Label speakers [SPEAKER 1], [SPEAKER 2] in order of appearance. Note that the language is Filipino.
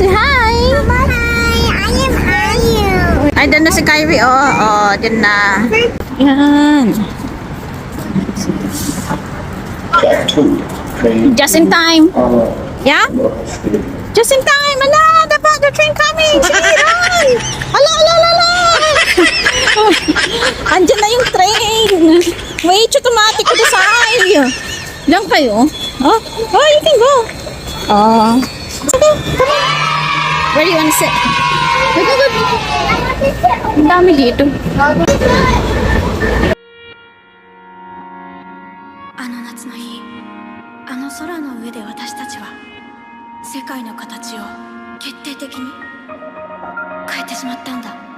[SPEAKER 1] Say hi!
[SPEAKER 2] Hi, I am Ayu.
[SPEAKER 1] Ay, doon na si Kyrie. Dyan na. Yan. Just in time. Yeah? Just in time. Ala, the train coming. Sige, run. Ala. Andyan na yung train. Wait, automatic ko side. Diyan kayo. Oh, you can go. Sige, come on. Where do you wanna sit? Go. Ang dami dito.
[SPEAKER 3] あの夏の日、あの空の上で私たちは世界の形を決定的に変えてしまったんだ。